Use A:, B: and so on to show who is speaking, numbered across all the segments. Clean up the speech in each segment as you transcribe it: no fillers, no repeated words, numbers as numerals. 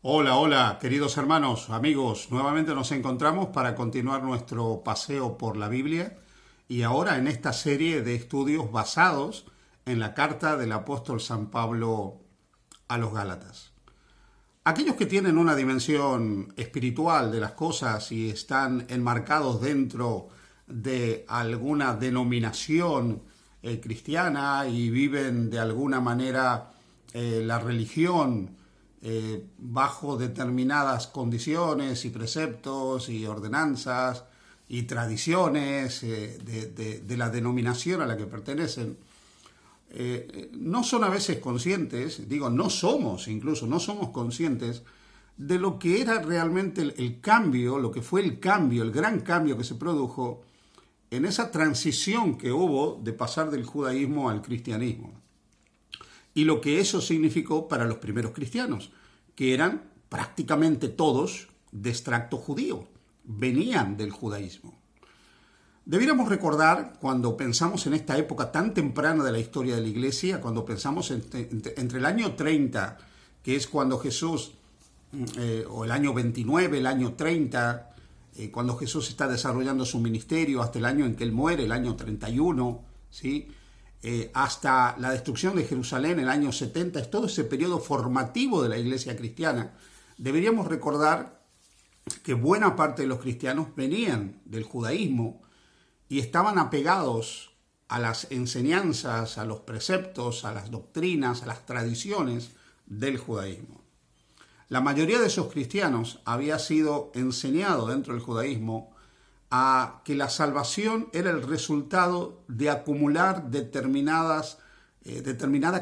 A: Hola, hola, queridos hermanos, amigos, nuevamente nos encontramos para continuar nuestro paseo por la Biblia y ahora en esta serie de estudios basados en la carta del apóstol San Pablo a los Gálatas. Aquellos que tienen una dimensión espiritual de las cosas y están enmarcados dentro de alguna denominación cristiana y viven de alguna manera la religión bajo determinadas condiciones y preceptos y ordenanzas y tradiciones de la denominación a la que pertenecen, no son a veces conscientes, no somos conscientes de lo que era realmente el cambio, lo que fue el cambio, el gran cambio que se produjo en esa transición que hubo de pasar del judaísmo al cristianismo. Y lo que eso significó para los primeros cristianos, que eran prácticamente todos de extracto judío, venían del judaísmo. Debiéramos recordar, cuando pensamos en esta época tan temprana de la historia de la Iglesia, cuando pensamos entre el año 30, que es cuando Jesús, o el año 29, el año 30, cuando Jesús está desarrollando su ministerio, hasta el año en que Él muere, el año 31, ¿sí? Hasta la destrucción de Jerusalén en el año 70, es todo ese periodo formativo de la Iglesia cristiana. Deberíamos recordar que buena parte de los cristianos venían del judaísmo y estaban apegados a las enseñanzas, a los preceptos, a las doctrinas, a las tradiciones del judaísmo. La mayoría de esos cristianos había sido enseñado dentro del judaísmo a que la salvación era el resultado de acumular determinada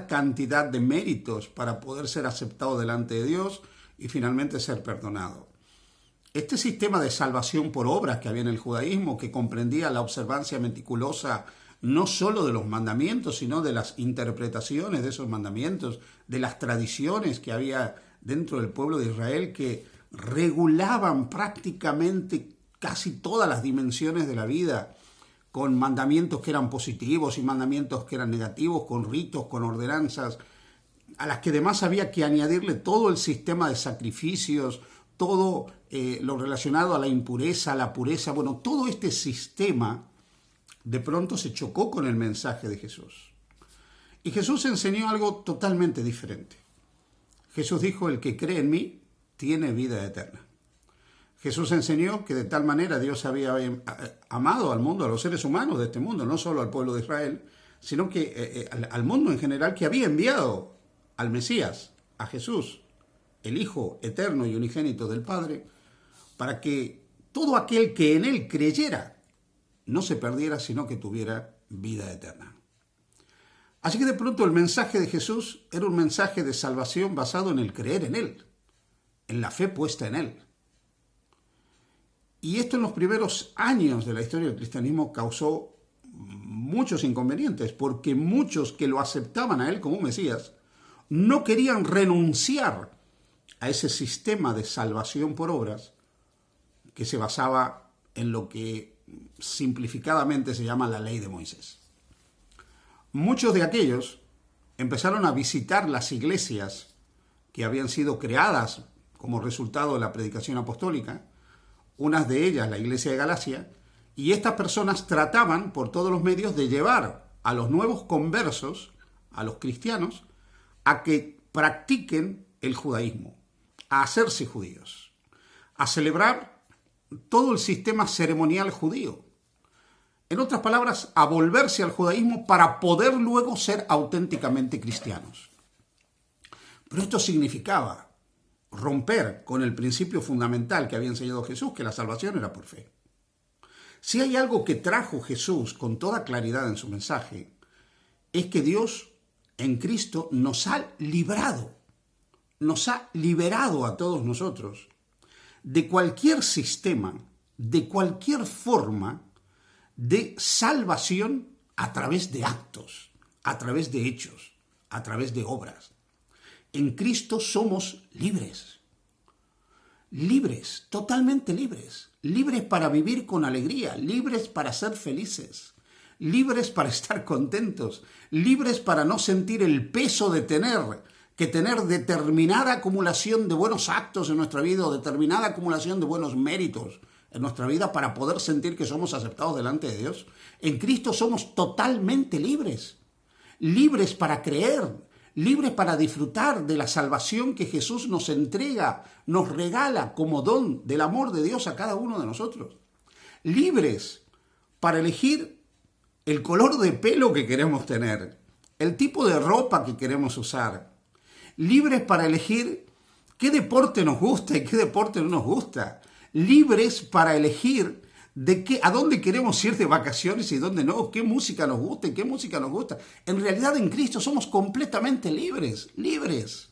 A: cantidad de méritos para poder ser aceptado delante de Dios y finalmente ser perdonado. Este sistema de salvación por obras que había en el judaísmo, que comprendía la observancia meticulosa no solo de los mandamientos, sino de las interpretaciones de esos mandamientos, de las tradiciones que había dentro del pueblo de Israel que regulaban prácticamente casi todas las dimensiones de la vida, con mandamientos que eran positivos y mandamientos que eran negativos, con ritos, con ordenanzas, a las que además había que añadirle todo el sistema de sacrificios, todo lo relacionado a la impureza, a la pureza. Bueno, todo este sistema de pronto se chocó con el mensaje de Jesús. Y Jesús enseñó algo totalmente diferente. Jesús dijo: el que cree en mí tiene vida eterna. Jesús enseñó que de tal manera Dios había amado al mundo, a los seres humanos de este mundo, no solo al pueblo de Israel, sino que al mundo en general, que había enviado al Mesías, a Jesús, el Hijo eterno y unigénito del Padre, para que todo aquel que en Él creyera no se perdiera, sino que tuviera vida eterna. Así que de pronto el mensaje de Jesús era un mensaje de salvación basado en el creer en Él, en la fe puesta en Él. Y esto en los primeros años de la historia del cristianismo causó muchos inconvenientes, porque muchos que lo aceptaban a Él como Mesías no querían renunciar a ese sistema de salvación por obras que se basaba en lo que simplificadamente se llama la ley de Moisés. Muchos de aquellos empezaron a visitar las iglesias que habían sido creadas como resultado de la predicación apostólica, unas de ellas la iglesia de Galacia, y estas personas trataban por todos los medios de llevar a los nuevos conversos, a los cristianos, a que practiquen el judaísmo, a hacerse judíos, a celebrar todo el sistema ceremonial judío. En otras palabras, a volverse al judaísmo para poder luego ser auténticamente cristianos. Pero esto significaba romper con el principio fundamental que había enseñado Jesús, que la salvación era por fe. Si hay algo que trajo Jesús con toda claridad en su mensaje, es que Dios en Cristo nos ha librado a todos nosotros de cualquier sistema, de cualquier forma de salvación a través de actos, a través de hechos, a través de obras. En Cristo somos libres, totalmente libres, libres para vivir con alegría, libres para ser felices, libres para estar contentos, libres para no sentir el peso de tener que tener determinada acumulación de buenos actos en nuestra vida o determinada acumulación de buenos méritos en nuestra vida para poder sentir que somos aceptados delante de Dios. En Cristo somos totalmente libres, libres para creer, libres para disfrutar de la salvación que Jesús nos entrega, nos regala como don del amor de Dios a cada uno de nosotros. Libres para elegir el color de pelo que queremos tener, el tipo de ropa que queremos usar. Libres para elegir qué deporte nos gusta y qué deporte no nos gusta. Libres para elegir a dónde queremos ir de vacaciones y dónde no, qué música nos gusta y qué música nos gusta. En realidad en Cristo somos completamente libres, libres.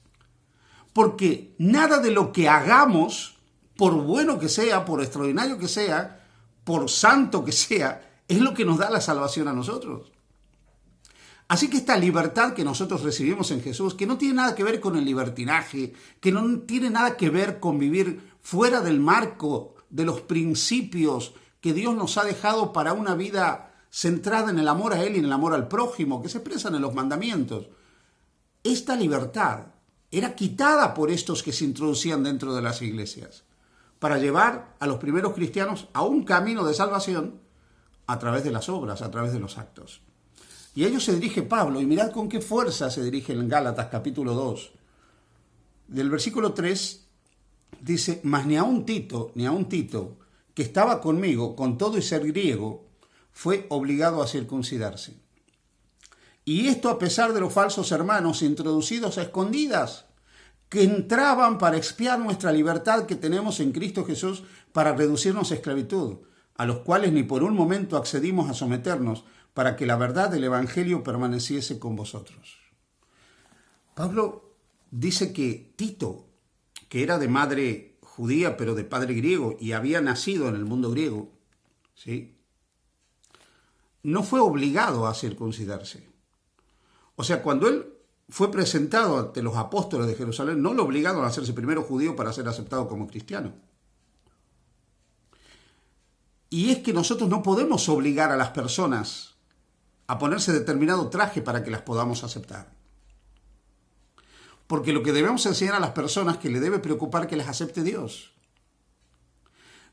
A: Porque nada de lo que hagamos, por bueno que sea, por extraordinario que sea, por santo que sea, es lo que nos da la salvación a nosotros. Así que esta libertad que nosotros recibimos en Jesús, que no tiene nada que ver con el libertinaje, que no tiene nada que ver con vivir fuera del marco de los principios que Dios nos ha dejado para una vida centrada en el amor a Él y en el amor al prójimo, que se expresan en los mandamientos. Esta libertad era quitada por estos que se introducían dentro de las iglesias, para llevar a los primeros cristianos a un camino de salvación a través de las obras, a través de los actos. Y a ellos se dirige Pablo, y mirad con qué fuerza se dirige en Gálatas capítulo 2. Del versículo 3 dice, mas ni aun Tito, que estaba conmigo, con todo y ser griego, fue obligado a circuncidarse. Y esto a pesar de los falsos hermanos introducidos a escondidas, que entraban para expiar nuestra libertad que tenemos en Cristo Jesús para reducirnos a esclavitud, a los cuales ni por un momento accedimos a someternos, para que la verdad del Evangelio permaneciese con vosotros. Pablo dice que Tito, que era de madre judía pero de padre griego y había nacido en el mundo griego, ¿sí?, no fue obligado a circuncidarse. O sea, cuando él fue presentado ante los apóstoles de Jerusalén, no lo obligaron a hacerse primero judío para ser aceptado como cristiano. Y es que nosotros no podemos obligar a las personas a ponerse determinado traje para que las podamos aceptar. Porque lo que debemos enseñar a las personas es que le debe preocupar que las acepte Dios.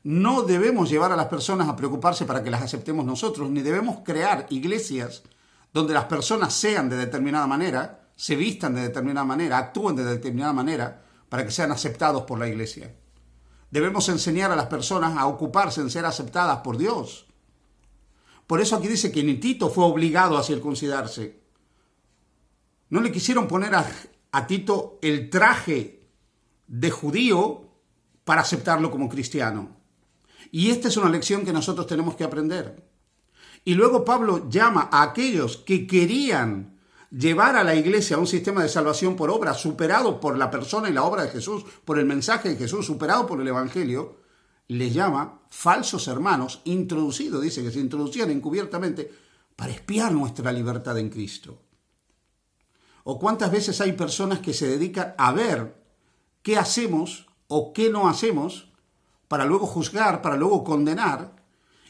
A: No debemos llevar a las personas a preocuparse para que las aceptemos nosotros, ni debemos crear iglesias donde las personas sean de determinada manera, se vistan de determinada manera, actúen de determinada manera para que sean aceptados por la iglesia. Debemos enseñar a las personas a ocuparse en ser aceptadas por Dios. Por eso aquí dice que ni Tito fue obligado a circuncidarse. No le quisieron poner a Tito el traje de judío para aceptarlo como cristiano. Y esta es una lección que nosotros tenemos que aprender. Y luego Pablo llama a aquellos que querían llevar a la iglesia a un sistema de salvación por obra, superado por la persona y la obra de Jesús, por el mensaje de Jesús, superado por el Evangelio, les llama falsos hermanos, introducidos, dice que se introducían encubiertamente para espiar nuestra libertad en Cristo. O cuántas veces hay personas que se dedican a ver qué hacemos o qué no hacemos para luego juzgar, para luego condenar,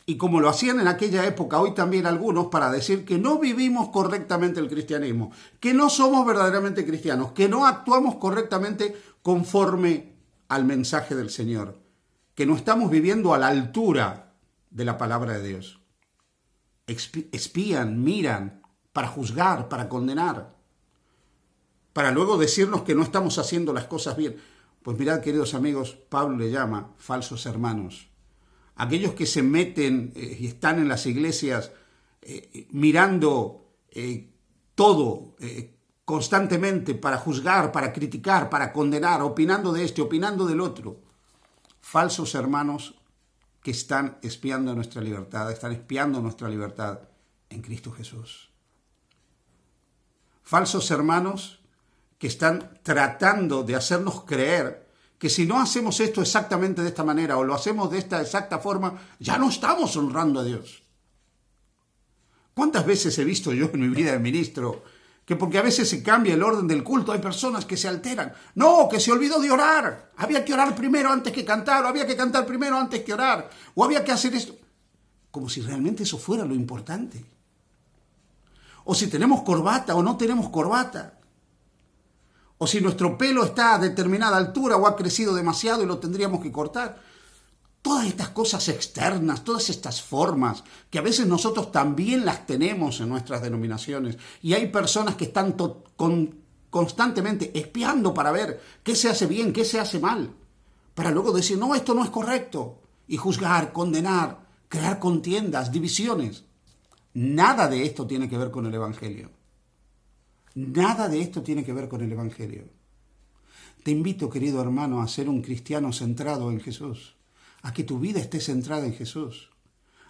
A: y como lo hacían en aquella época, hoy también algunos, para decir que no vivimos correctamente el cristianismo, que no somos verdaderamente cristianos, que no actuamos correctamente conforme al mensaje del Señor, que no estamos viviendo a la altura de la palabra de Dios. Espían, miran, para juzgar, para condenar, para luego decirnos que no estamos haciendo las cosas bien. Pues mirad, queridos amigos, Pablo le llama falsos hermanos. Aquellos que se meten y están en las iglesias mirando todo constantemente para juzgar, para criticar, para condenar, opinando de este, opinando del otro. Falsos hermanos que están espiando nuestra libertad, están espiando nuestra libertad en Cristo Jesús. Falsos hermanos que están tratando de hacernos creer que si no hacemos esto exactamente de esta manera o lo hacemos de esta exacta forma, ya no estamos honrando a Dios. ¿Cuántas veces he visto yo en mi vida de ministro que porque a veces se cambia el orden del culto, hay personas que se alteran? No, que se olvidó de orar. Había que orar primero antes que cantar, o había que cantar primero antes que orar, o había que hacer esto. Como si realmente eso fuera lo importante. O si tenemos corbata o no tenemos corbata. O si nuestro pelo está a determinada altura o ha crecido demasiado y lo tendríamos que cortar. Todas estas cosas externas, todas estas formas, que a veces nosotros también las tenemos en nuestras denominaciones. Y hay personas que están constantemente espiando para ver qué se hace bien, qué se hace mal. Para luego decir, no, esto no es correcto. Y juzgar, condenar, crear contiendas, divisiones. Nada de esto tiene que ver con el Evangelio. Nada de esto tiene que ver con el Evangelio. Te invito, querido hermano, a ser un cristiano centrado en Jesús. A que tu vida esté centrada en Jesús.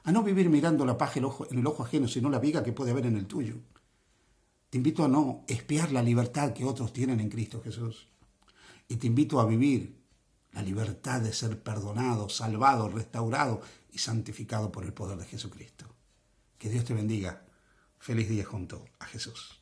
A: A no vivir mirando la paja en el ojo ajeno, sino la viga que puede haber en el tuyo. Te invito a no espiar la libertad que otros tienen en Cristo Jesús. Y te invito a vivir la libertad de ser perdonado, salvado, restaurado y santificado por el poder de Jesucristo. Que Dios te bendiga. Feliz día junto a Jesús.